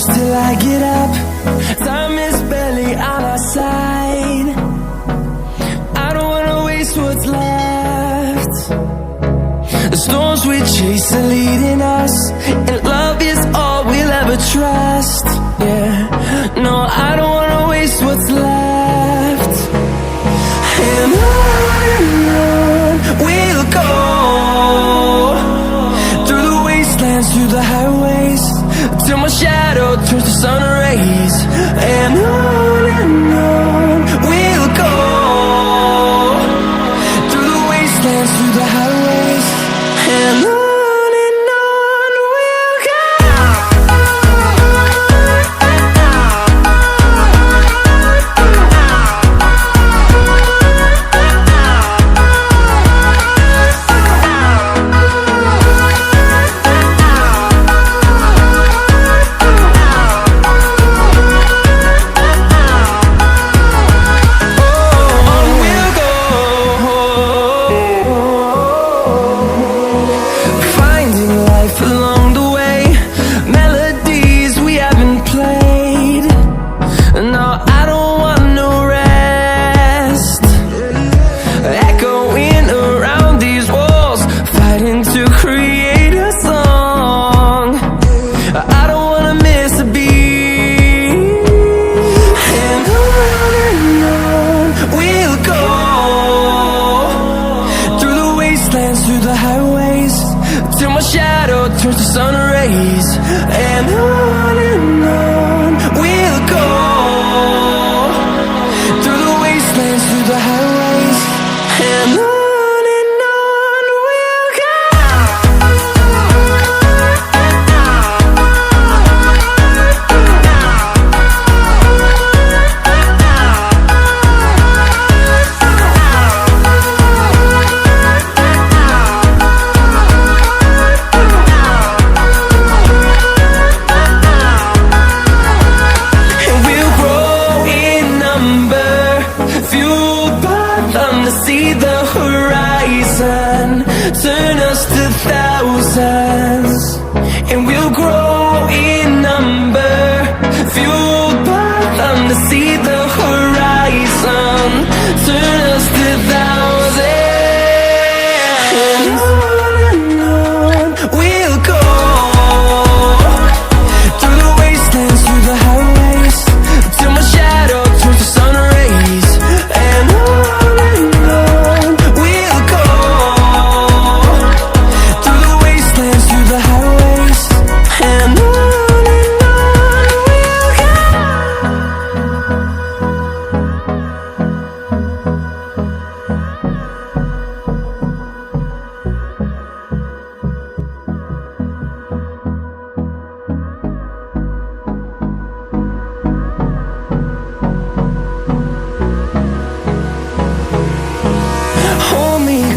close till I get up. Time is barely on our side. I don't wanna waste what's left. The storms we chase are leading us, and love is all we'll ever trust. Yeah, no, I don't wanna waste what's left. And on we'll go, through the wastelands, through the highways, till my shadow turns to sun rays. And on we'll go, through the wastelands, through the highways, and on we'll go. Turns to sun rays, and on we'll go, through the wastelands, through the highways, and on we'll go. See the horizon, turn us to thousands, and we'll grow in number, fueled by them to see the horizon, turn us to thousands, and on we'll go, through the wastelands, through the highways, till my shadow turns to sun rays, and on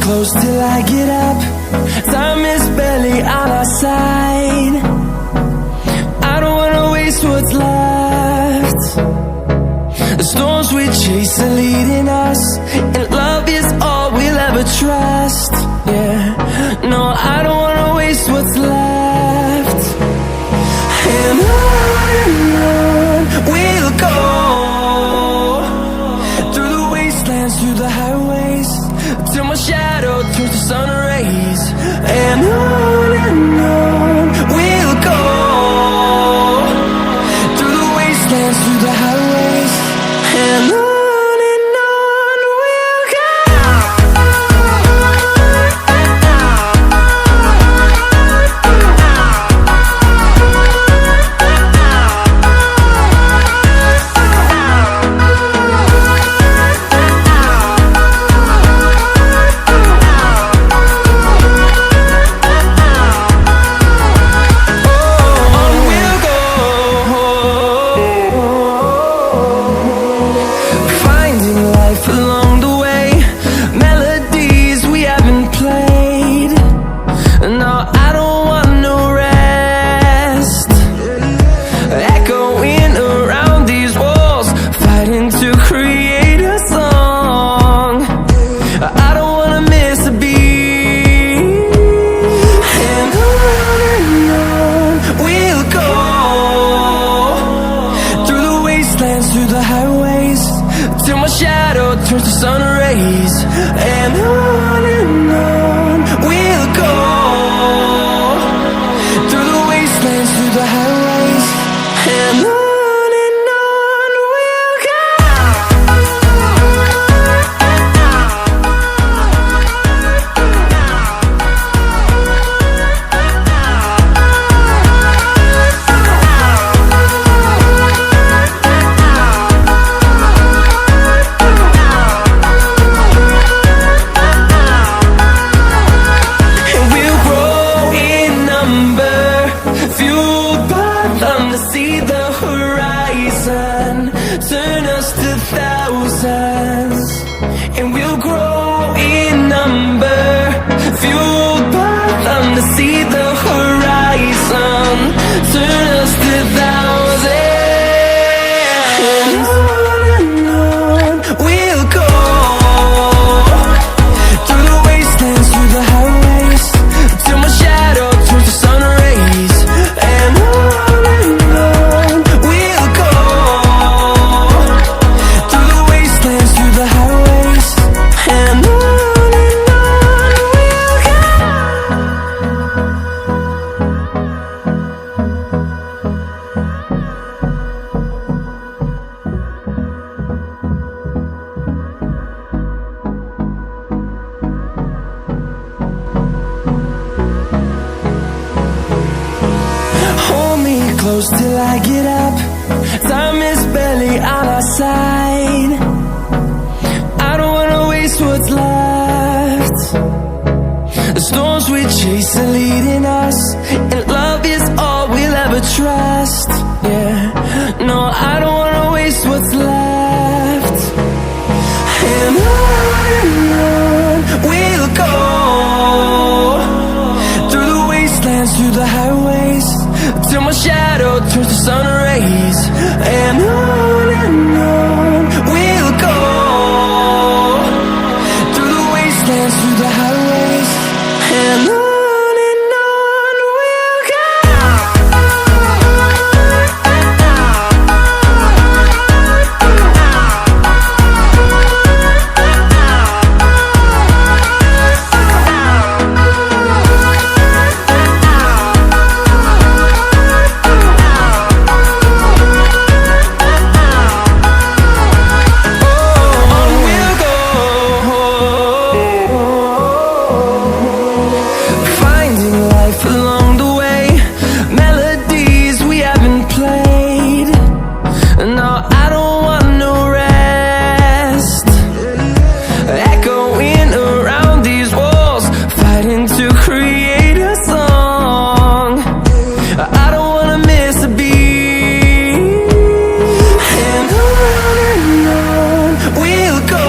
close till I get up. Time is barely on our side. I don't wanna waste what's left. The storms we chase are leading us, and love is all we'll ever trust. Yeah, no, I don't wanna waste what's left. And on we'll go, through the wastelands, through the highways, till my shadow turns to sun rays, and on we'll go, through the wastelands, through the highways, and on we'll go. to sun rays, and on we'll go, through the wastelands, through the highways, and on we'll go. See the horizon, turn us to thousands, and we'll grow in number, fueled by them to see the horizon, turn us to thousands, and on we'll go, through the wastelands, through the highways, till my shadow turns to sun rays, and on close till I get up. Time is barely on our side. I don't wanna waste what's left. The storms we chase are leading us, and love is all we'll ever trust. Yeah, no, I don't wanna waste what's left. And on we'll go, through the wastelands, through the highways, till my shadow turns to sun rays, and on we'll go, through the wastelands, through the highways, and on we'll go.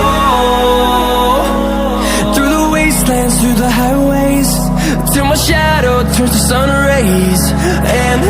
Through the highways, till my shadow turns to sun rays, and